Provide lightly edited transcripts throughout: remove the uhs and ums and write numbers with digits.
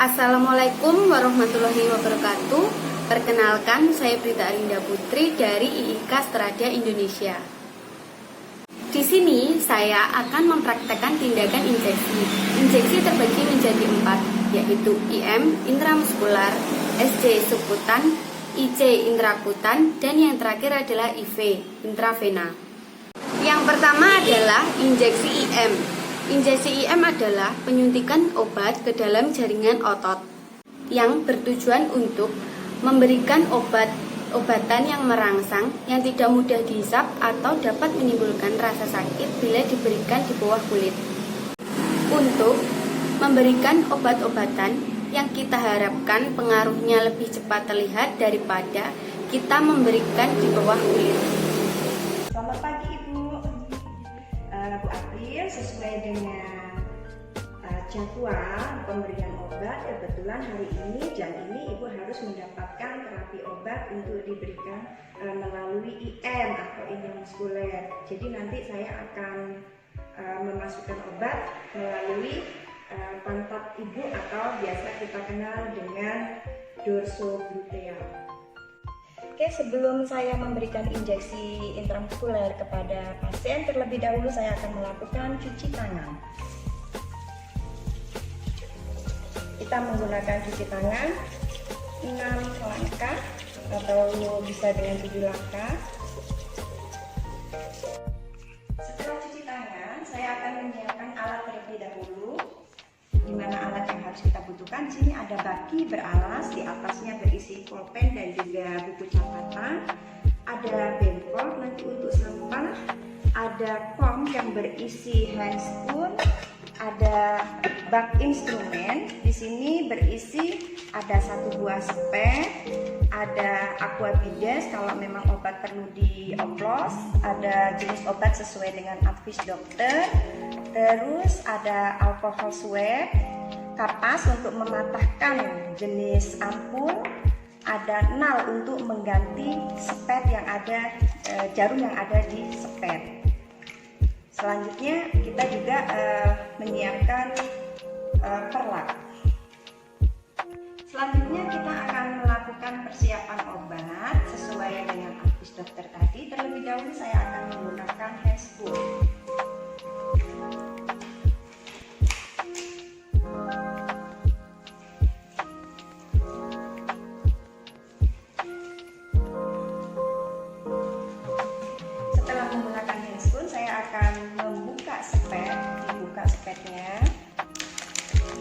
Assalamualaikum warahmatullahi wabarakatuh. Perkenalkan, saya Brita Arinda Putri dari IIK Strada Indonesia. Di sini saya akan mempraktekkan tindakan injeksi. Injeksi terbagi menjadi 4, yaitu IM, intramuskular, SC subkutan, IC intrakutan, dan yang terakhir adalah IV, intravena. Yang pertama adalah injeksi IM. Injeksi IM adalah penyuntikan obat ke dalam jaringan otot yang bertujuan untuk memberikan obatan yang merangsang, yang tidak mudah dihisap atau dapat menimbulkan rasa sakit bila diberikan di bawah kulit. Untuk memberikan obat-obatan yang kita harapkan pengaruhnya lebih cepat terlihat daripada kita memberikan di bawah kulit. Selamat pagi Ibu. Bu April, sesuai dengan jadwal pemberian obat, kebetulan hari ini jam ini Ibu harus mendapatkan terapi obat untuk diberikan melalui IM atau intramuskuler. Jadi nanti saya akan memasukkan obat melalui pantat Ibu atau biasa kita kenal dengan dorsogluteal. Oke, sebelum saya memberikan injeksi intramuskuler kepada pasien, terlebih dahulu saya akan melakukan cuci tangan. Kita menggunakan cuci tangan 6 langkah atau bisa dengan 7 langkah. Setelah cuci tangan, saya akan menyiapkan alat terlebih dahulu. Di mana alat yang harus kita butuhkan? Di sini ada baki beralas, di atasnya berisi pulpen dan juga buku catatan. Ada bengkok nanti untuk sampah, ada kom yang berisi hand spoon, ada bak instrumen. Di sini berisi ada 1 buah spek, ada aquabides kalau memang obat perlu dioplos, ada jenis obat sesuai dengan advis dokter. Terus ada alkohol swab, kapas untuk mematahkan jenis ampul, ada nal untuk mengganti spet yang ada, jarum yang ada di spet. Selanjutnya kita juga menyiapkan perlak. Selanjutnya kita akan melakukan persiapan obat sesuai dengan advis dokter tadi. Terlebih dahulu saya akan menggunakan hand spoon. Setelah menggunakan hand spoon, saya akan membuka spet, dibuka spetnya.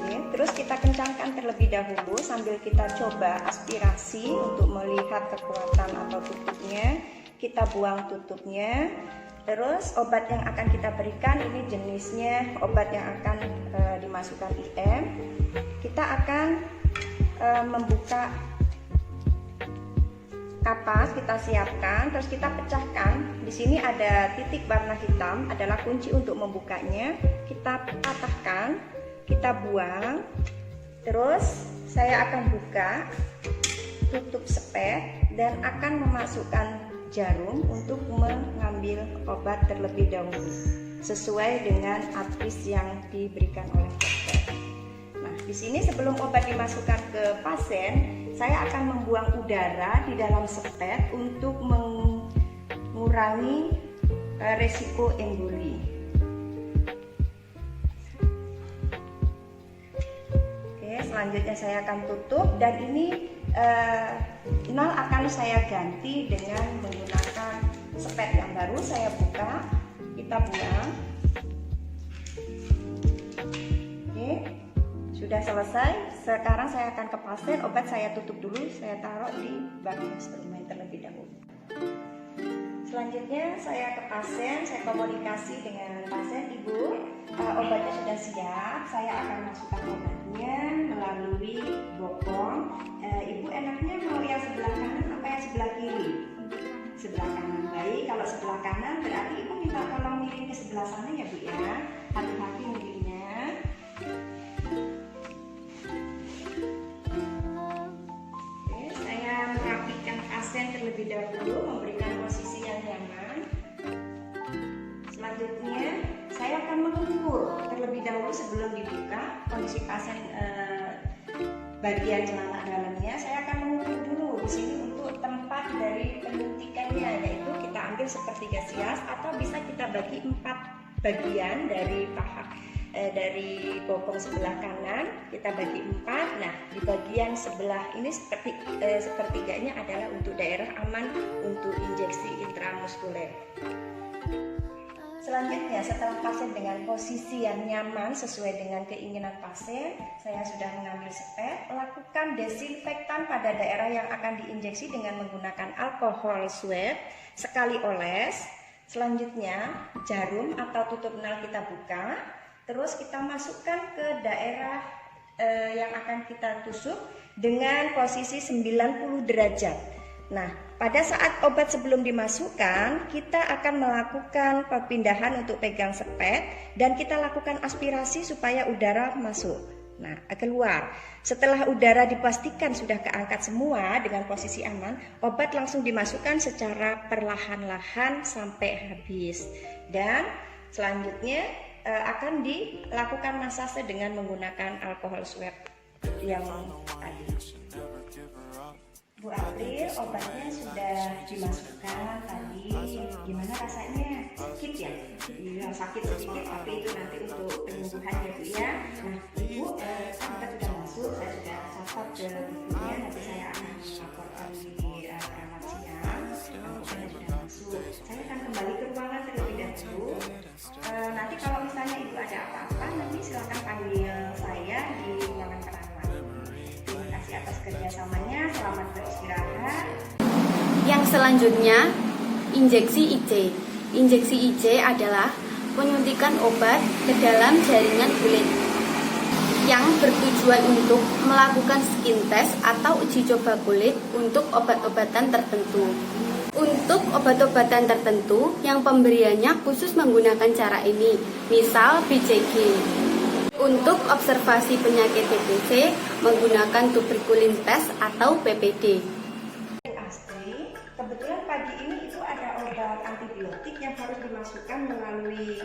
Oke, terus kita kencangkan terlebih dahulu sambil kita coba aspirasi untuk melihat kekuatan atau tutupnya. Kita buang tutupnya. Terus obat yang akan kita berikan ini jenisnya obat yang akan dimasukkan IM. Kita akan membuka kapas, kita siapkan, terus kita pecahkan. Di sini ada titik warna hitam, adalah kunci untuk membukanya. Kita patahkan, kita buang. Terus saya akan buka, tutup spek dan akan memasukkan jarum untuk mengambil obat terlebih dahulu sesuai dengan advis yang diberikan oleh dokter. Nah, di sini sebelum obat dimasukkan ke pasien, saya akan membuang udara di dalam spet untuk mengurangi resiko emboli. Oke, selanjutnya saya akan tutup dan ini nal akan saya ganti dengan menggunakan spet yang baru. Saya buka, kita buang. Oke, sudah selesai. Sekarang saya akan ke pasien. Obat saya tutup dulu, saya taruh di bak instrumen terlebih dahulu. Selanjutnya saya ke pasien, saya komunikasi dengan pasien. Ibu, obatnya sudah siap. Saya akan masukkan obatnya melalui bokong. Ibu enaknya mau yang sebelah kanan apa yang sebelah kiri? Sebelah kanan. Baik, kalau sebelah kanan berarti Ibu minta tolong miring ke sebelah sana ya Bu ya. Hati-hati miringnya. Oke, saya merapikan pasien terlebih dahulu, memberikan posisi yang nyaman. Selanjutnya saya akan mengukur terlebih dahulu sebelum dibuka kondisi pasien bagian celana dalamnya, saya akan mengukur dulu di sini untuk tempat dari penyuntikannya, yaitu kita ambil sepertiga sias atau bisa kita bagi 4 bagian dari paha dari bokong sebelah kanan, kita bagi 4. Nah, di bagian sebelah ini sepertiganya adalah untuk daerah aman untuk injeksi intramuskuler. Selanjutnya, setelah pasien dengan posisi yang nyaman sesuai dengan keinginan pasien, saya sudah mengambil spet, lakukan desinfektan pada daerah yang akan diinjeksi dengan menggunakan alkohol swab sekali oles. Selanjutnya, jarum atau tutup nal kita buka, terus kita masukkan ke daerah yang akan kita tusuk dengan posisi 90 derajat. Nah, pada saat obat sebelum dimasukkan, kita akan melakukan perpindahan untuk pegang spet dan kita lakukan aspirasi supaya udara masuk. Nah, keluar. Setelah udara dipastikan sudah keangkat semua dengan posisi aman, obat langsung dimasukkan secara perlahan-lahan sampai habis. Dan selanjutnya akan dilakukan masase dengan menggunakan alkohol swab yang tadi. Bu April, obatnya sudah dimasukkan tadi. Gimana rasanya? Sakit ya? Iya, sakit sedikit, tapi itu nanti untuk penyembuhan ya Bu ya. Nah, Ibu kan obat sudah masuk, saya sudah catat ke bukunya, nanti saya akan melaporkan di perawat siang. Obatnya sudah masuk. Saya akan kembali ke ruangan terlebih dahulu. Nanti kalau misalnya Ibu ada apa-apa, nanti silakan panggil saya di ruangan perawat. Terima kasih atas kerjasamanya, selamat beristirahat. Yang selanjutnya, injeksi IC. Injeksi IC adalah penyuntikan obat ke dalam jaringan kulit yang bertujuan untuk melakukan skin test atau uji coba kulit untuk obat-obatan tertentu. Untuk obat-obatan tertentu yang pemberiannya khusus menggunakan cara ini, misal BCG. Untuk observasi penyakit TBC menggunakan tuberculin test atau PPD. Astri, kebetulan pagi ini itu ada obat antibiotik yang harus dimasukkan melalui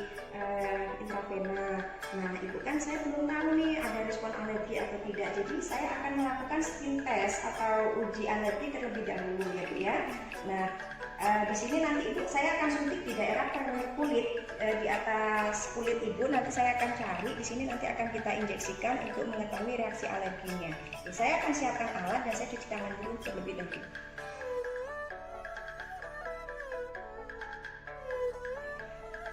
intravena. Nah, itu kan saya belum tahu nih ada respon alergi atau tidak. Jadi saya akan melakukan skin test atau uji alergi terlebih dahulu ya Bu ya. Nah, di sini nanti Ibu saya akan suntik di daerah kulit, di atas kulit Ibu. Nanti saya akan cari di sini, nanti akan kita injeksikan untuk mengetahui reaksi alerginya. Jadi, saya akan siapkan alat dan saya cuci tangan dulu terlebih dahulu.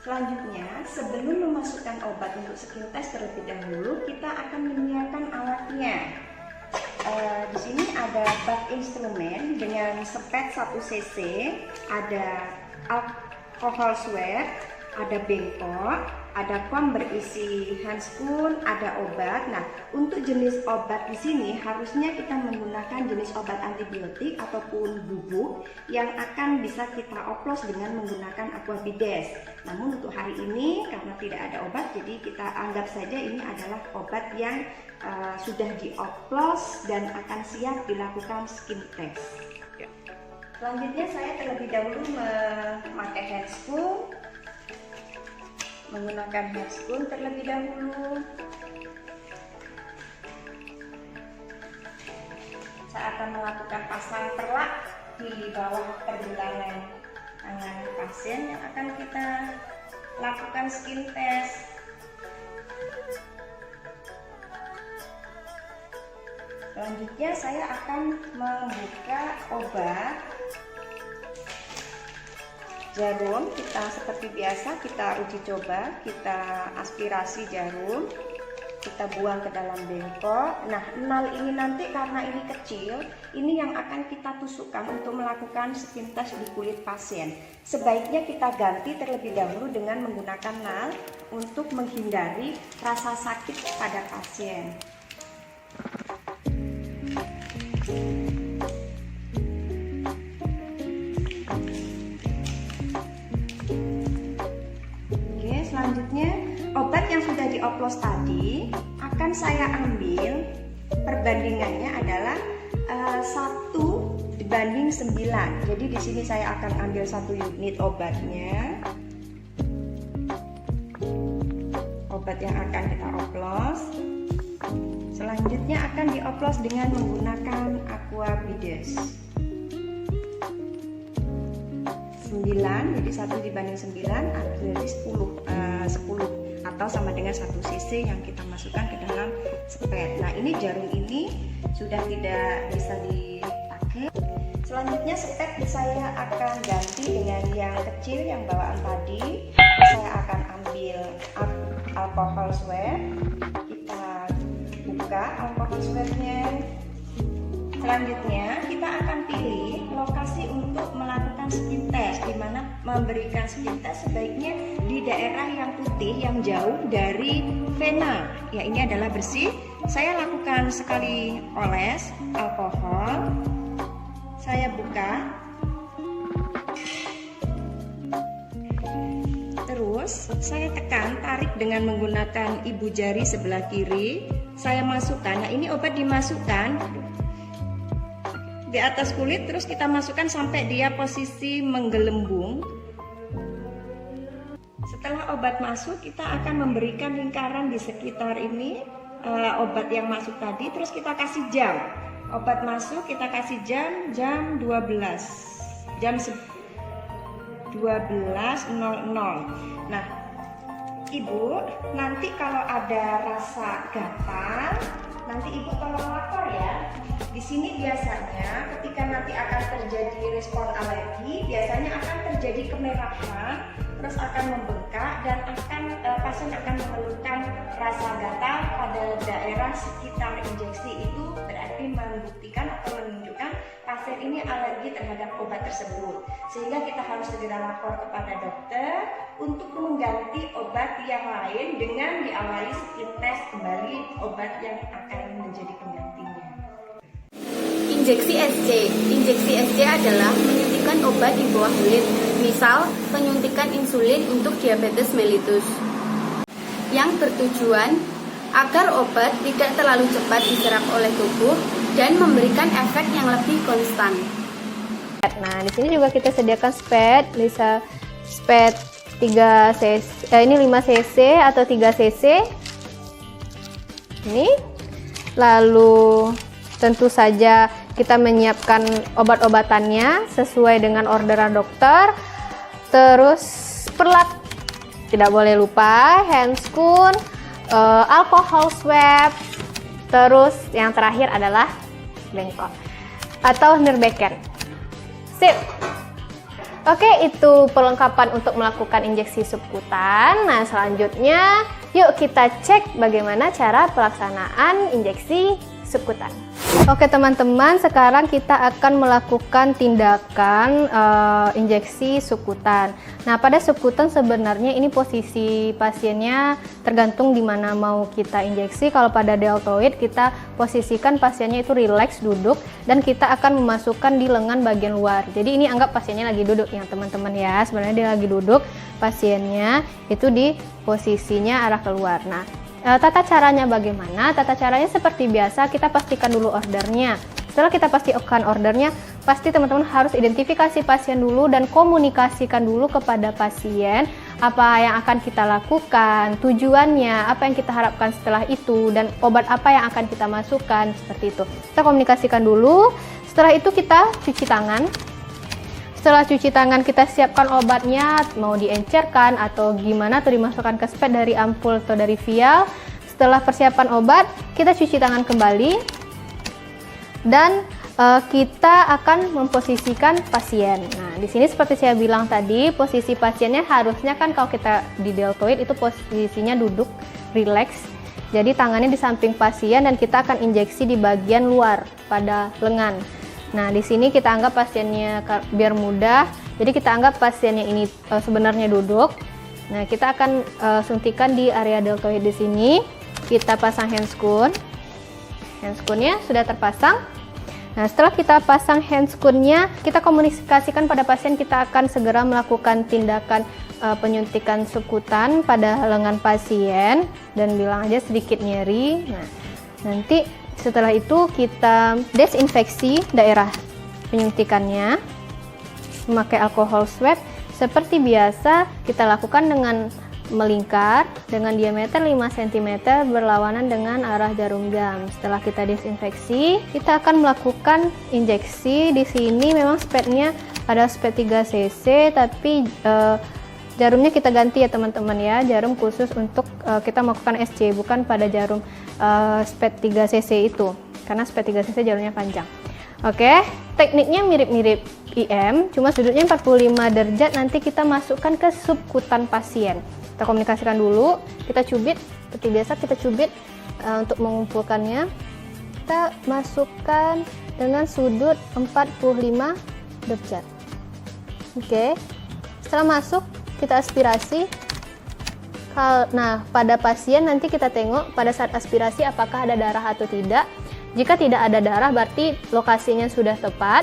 Selanjutnya, sebelum memasukkan obat untuk skin test terlebih dahulu, kita akan menyiapkan alatnya. Di sini ada bak instrumen dengan spet 1 cc, ada alkohol swab, ada bengkok, ada kom berisi handscoon, ada obat. Nah, untuk jenis obat di sini harusnya kita menggunakan jenis obat antibiotik ataupun bubuk yang akan bisa kita oplos dengan menggunakan aquabides. Namun untuk hari ini karena tidak ada obat, jadi kita anggap saja ini adalah obat yang sudah dioplos dan akan siap dilakukan skin test. Selanjutnya saya terlebih dahulu memakai handscoon. Menggunakan handscoon terlebih dahulu. Saya akan melakukan pasang perlak di bawah pergelangan tangan pasien yang akan kita lakukan skin test. Selanjutnya saya akan membuka obat. Jarum kita seperti biasa kita uji coba, kita aspirasi jarum, kita buang ke dalam bengkok. Nah, nal ini nanti karena ini kecil, ini yang akan kita tusukkan untuk melakukan skin test di kulit pasien. Sebaiknya kita ganti terlebih dahulu dengan menggunakan nal untuk menghindari rasa sakit pada pasien. Selanjutnya, obat yang sudah dioplos tadi akan saya ambil, perbandingannya adalah 1:9. Jadi di sini saya akan ambil 1 unit obatnya. Obat yang akan kita oplos 1 Selanjutnya akan dioplos dengan menggunakan aqua bides 9, jadi 1 dibanding 9 jadi 10 atau sama dengan 1 cc yang kita masukkan ke dalam spet. Nah, ini jarum ini sudah tidak bisa dipakai. Selanjutnya spet saya akan ganti dengan yang kecil yang bawaan tadi. Saya akan ambil alkohol swab. Kita buka alkohol swabnya. Selanjutnya kita akan pilih lokasi untuk melakukan skin test, di mana memberikan skin test sebaiknya di daerah yang putih yang jauh dari vena. Ya, ini adalah bersih. Saya lakukan sekali oles alkohol. Saya buka. Terus saya tekan, tarik dengan menggunakan ibu jari sebelah kiri. Saya masukkan. Nah, ini obat dimasukkan di atas kulit, terus kita masukkan sampai dia posisi menggelembung. Setelah obat masuk, kita akan memberikan lingkaran di sekitar ini obat yang masuk tadi, terus kita kasih jam. Obat masuk, kita kasih jam 12, jam 12.00. Nah, Ibu, nanti kalau ada rasa gatal, nanti Ibu tolong lapor ya. Di sini biasanya ketika nanti akan terjadi respon alergi, biasanya akan terjadi kemerahan, terus akan membengkak dan pasien akan mengeluhkan rasa gatal pada daerah sekitar injeksi. Itu berarti membuktikan atau menunjukkan pasien ini alergi terhadap obat tersebut. Sehingga kita harus segera lapor kepada dokter untuk mengganti obat yang lain dengan diawali skin test kembali obat yang akan menjadi penggantinya. Injeksi SC. Injeksi SC adalah menyuntikkan obat di bawah kulit, misal penyuntikan insulin untuk diabetes mellitus, yang bertujuan agar obat tidak terlalu cepat diserap oleh tubuh dan memberikan efek yang lebih konstan. Nah, di sini juga kita sediakan spet, bisa spet 3 cc, ini 5 cc atau 3 cc. Ini. Lalu tentu saja kita menyiapkan obat-obatannya sesuai dengan orderan dokter. Terus perlat, tidak boleh lupa, handscoon, alkohol swab. Terus yang terakhir adalah bengkok atau Nirbecken. Sip. Oke, itu perlengkapan untuk melakukan injeksi subkutan. Nah, selanjutnya yuk kita cek bagaimana cara pelaksanaan injeksi subkutan. Oke teman-teman, sekarang kita akan melakukan tindakan injeksi subkutan. Nah, pada subkutan sebenarnya ini posisi pasiennya tergantung di mana mau kita injeksi. Kalau pada deltoid kita posisikan pasiennya itu rileks duduk dan kita akan memasukkan di lengan bagian luar. Jadi ini anggap pasiennya lagi duduk ya teman-teman ya. Sebenarnya dia lagi duduk, pasiennya itu di posisinya arah keluar. Nah, tata caranya bagaimana? Tata caranya seperti biasa, kita pastikan dulu ordernya. Setelah kita pastikan ordernya, pasti teman-teman harus identifikasi pasien dulu dan komunikasikan dulu kepada pasien apa yang akan kita lakukan, tujuannya, apa yang kita harapkan setelah itu, dan obat apa yang akan kita masukkan, seperti itu. Kita komunikasikan dulu, setelah itu kita cuci tangan. Setelah cuci tangan, kita siapkan obatnya, mau diencerkan atau gimana, atau dimasukkan ke spet dari ampul atau dari vial. Setelah persiapan obat, kita cuci tangan kembali dan kita akan memposisikan pasien. Nah, di sini seperti saya bilang tadi, posisi pasiennya harusnya kan kalau kita di deltoid itu posisinya duduk, rileks. Jadi tangannya di samping pasien dan kita akan injeksi di bagian luar pada lengan. Nah, di sini kita anggap pasiennya biar mudah. Jadi kita anggap pasiennya ini sebenarnya duduk. Nah, kita akan suntikan di area deltoid di sini. Kita pasang handscoon. Handscoonnya sudah terpasang. Nah, setelah kita pasang handscoonnya, kita komunikasikan pada pasien, kita akan segera melakukan tindakan penyuntikan subkutan pada lengan pasien dan bilang aja sedikit nyeri. Nah, nanti setelah itu kita desinfeksi daerah penyuntikannya memakai alkohol swab seperti biasa kita lakukan dengan melingkar dengan diameter 5 cm berlawanan dengan arah jarum jam. Setelah kita desinfeksi, kita akan melakukan injeksi. Di sini memang spatnya ada spat 3 cc, tapi jarumnya kita ganti ya teman-teman ya, jarum khusus untuk kita melakukan SC, bukan pada jarum spat 3 cc itu, karena spat 3 cc jarumnya panjang. Oke, tekniknya mirip-mirip IM, cuma sudutnya 45 derajat. Nanti kita masukkan ke subkutan pasien. Kita komunikasikan dulu, kita cubit, seperti biasa kita cubit untuk mengumpulkannya. Kita masukkan dengan sudut 45 derajat. Oke, setelah masuk, kita aspirasi. Nah, pada pasien nanti kita tengok pada saat aspirasi apakah ada darah atau tidak. Jika tidak ada darah, berarti lokasinya sudah tepat.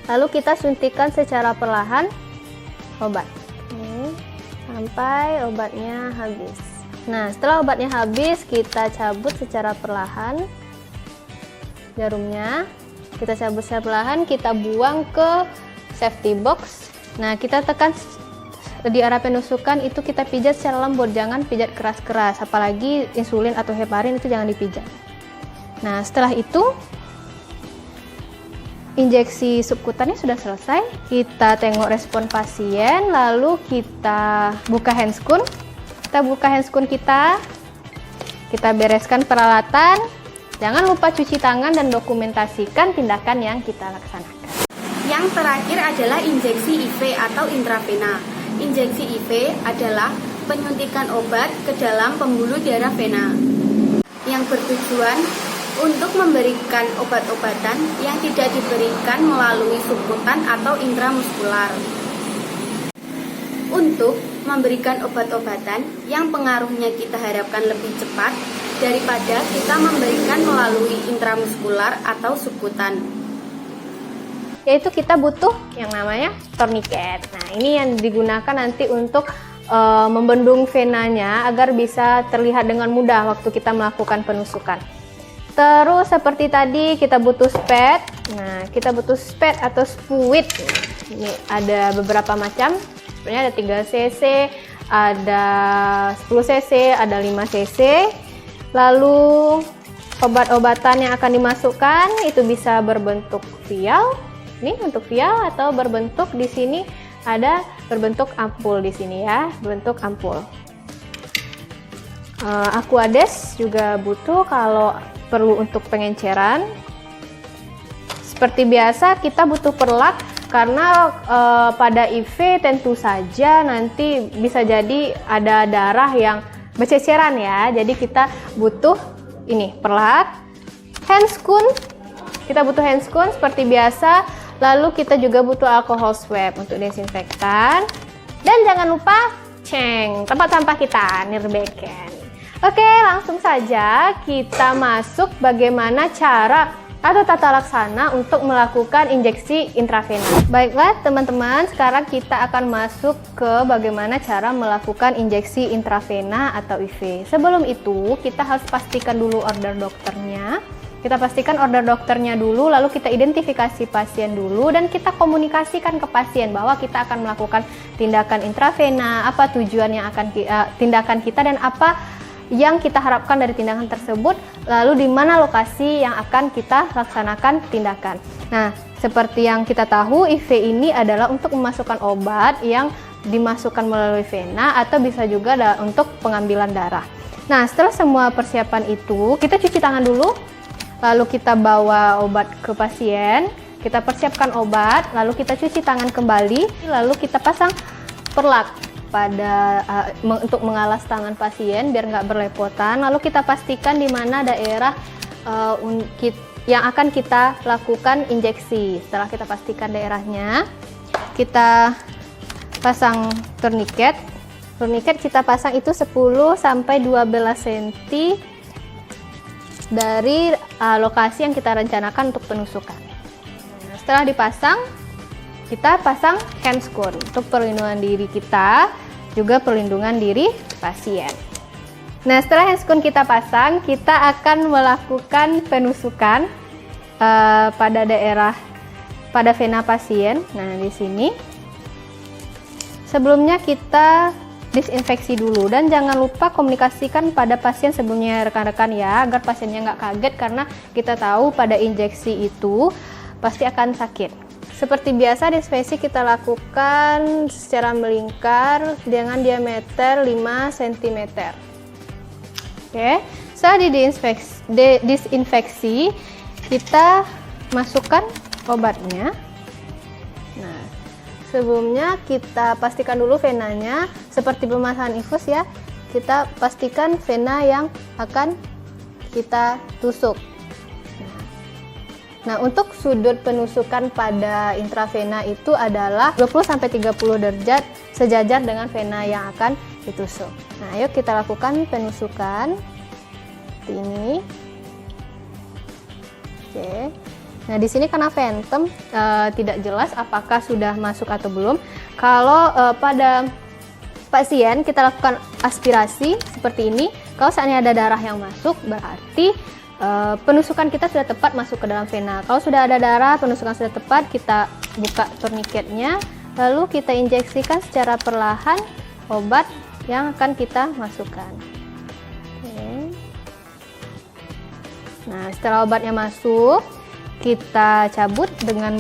Lalu kita suntikan secara perlahan obat. Sampai obatnya habis. Nah, setelah obatnya habis, kita cabut secara perlahan jarumnya. Kita cabut secara perlahan, kita buang ke safety box. Nah, kita tekan di area penusukan itu, kita pijat secara lembut, jangan pijat keras-keras. Apalagi insulin atau heparin itu jangan dipijat. Nah, setelah itu injeksi subkutannya sudah selesai. Kita tengok respon pasien, lalu kita buka handscoon. Kita buka handscoon kita bereskan peralatan. Jangan lupa cuci tangan dan dokumentasikan tindakan yang kita laksanakan. Yang terakhir adalah injeksi IV atau intravena. Injeksi IV adalah penyuntikan obat ke dalam pembuluh darah vena yang bertujuan untuk memberikan obat-obatan yang tidak diberikan melalui subkutan atau intramuskular. Untuk memberikan obat-obatan yang pengaruhnya kita harapkan lebih cepat daripada kita memberikan melalui intramuskular atau subkutan. Yaitu kita butuh yang namanya torniket. Nah, ini yang digunakan nanti untuk membendung venanya agar bisa terlihat dengan mudah waktu kita melakukan penusukan. Terus seperti tadi kita butuh spat. Nah, kita butuh spat atau spuit. Ini ada beberapa macam. Sebenarnya ada 3 cc, ada 10 cc, ada 5 cc. Lalu obat-obatan yang akan dimasukkan itu bisa berbentuk vial. Ini untuk vial atau berbentuk di sini ada berbentuk ampul di sini ya, berbentuk ampul. Aquades juga butuh kalau perlu untuk pengenceran. Seperti biasa kita butuh perlak karena pada IV tentu saja nanti bisa jadi ada darah yang berceceran ya. Jadi kita butuh ini perlak, handscoon. Kita butuh handscoon seperti biasa. Lalu kita juga butuh alkohol swab untuk desinfektan. Dan jangan lupa tempat sampah kita, nirbeken. Oke, langsung saja kita masuk bagaimana cara atau tata laksana untuk melakukan injeksi intravena. Baiklah teman-teman, sekarang kita akan masuk ke bagaimana cara melakukan injeksi intravena atau IV. Sebelum itu, kita harus pastikan dulu order dokternya. Kita pastikan order dokternya dulu, lalu kita identifikasi pasien dulu, dan kita komunikasikan ke pasien bahwa kita akan melakukan tindakan intravena, apa tujuan yang akan tindakan kita, dan apa yang kita harapkan dari tindakan tersebut, lalu di mana lokasi yang akan kita laksanakan tindakan. Nah, seperti yang kita tahu, IV ini adalah untuk memasukkan obat yang dimasukkan melalui vena atau bisa juga untuk pengambilan darah. Nah, setelah semua persiapan itu, kita cuci tangan dulu, lalu kita bawa obat ke pasien, kita persiapkan obat, lalu kita cuci tangan kembali, lalu kita pasang perlak untuk mengalas tangan pasien biar nggak berlepotan. Lalu kita pastikan di mana daerah yang akan kita lakukan injeksi. Setelah kita pastikan daerahnya, kita pasang torniket. Torniket kita pasang itu 10 sampai 12 cm dari lokasi yang kita rencanakan untuk penusukan. Setelah dipasang, kita pasang handscoon untuk perlindungan diri kita, juga perlindungan diri pasien. Nah, setelah handscoon kita pasang, kita akan melakukan penusukan pada vena pasien. Nah, di sini sebelumnya kita disinfeksi dulu. Dan jangan lupa komunikasikan pada pasien sebelumnya rekan-rekan ya, agar pasiennya nggak kaget, karena kita tahu pada injeksi itu pasti akan sakit. Seperti biasa, disinfeksi kita lakukan secara melingkar dengan diameter 5 cm. Oke, setelah disinfeksi, kita masukkan obatnya. Nah, sebelumnya kita pastikan dulu venanya, seperti pemasangan infus ya. Kita pastikan vena yang akan kita tusuk. Nah, untuk sudut penusukan pada intravena itu adalah 20-30 derajat sejajar dengan vena yang akan ditusuk. Nah, ayo kita lakukan penusukan seperti ini. Oke. Nah, di sini karena phantom tidak jelas apakah sudah masuk atau belum. Kalau pada pasien kita lakukan aspirasi seperti ini, kalau seandainya ada darah yang masuk, berarti penusukan kita sudah tepat masuk ke dalam vena. Kalau sudah ada darah, penusukan sudah tepat, kita buka turniketnya, lalu kita injeksikan secara perlahan obat yang akan kita masukkan. Oke. Nah, setelah obatnya masuk, kita cabut dengan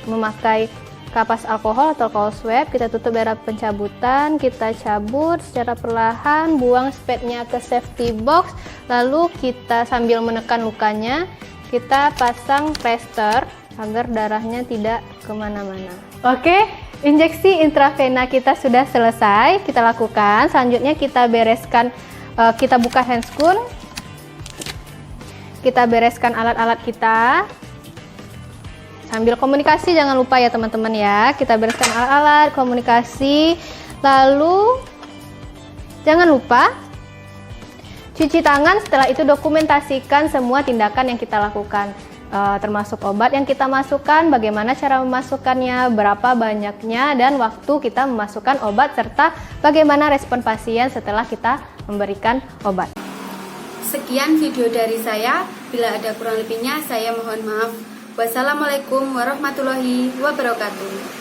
memakai kapas alkohol atau alkohol swab. Kita tutup daerah pencabutan, kita cabut secara perlahan, buang spatnya ke safety box, lalu kita sambil menekan lukanya, kita pasang plester agar darahnya tidak kemana-mana. Oke, injeksi intravena kita sudah selesai kita lakukan. Selanjutnya kita bereskan, kita buka handscoon, kita bereskan alat-alat kita. Sambil komunikasi, jangan lupa ya teman-teman ya, kita bereskan alat-alat, komunikasi, lalu jangan lupa cuci tangan. Setelah itu dokumentasikan semua tindakan yang kita lakukan, termasuk obat yang kita masukkan, bagaimana cara memasukkannya, berapa banyaknya, dan waktu kita memasukkan obat, serta bagaimana respon pasien setelah kita memberikan obat. Sekian video dari saya, bila ada kurang lebihnya saya mohon maaf. Wassalamualaikum warahmatullahi wabarakatuh.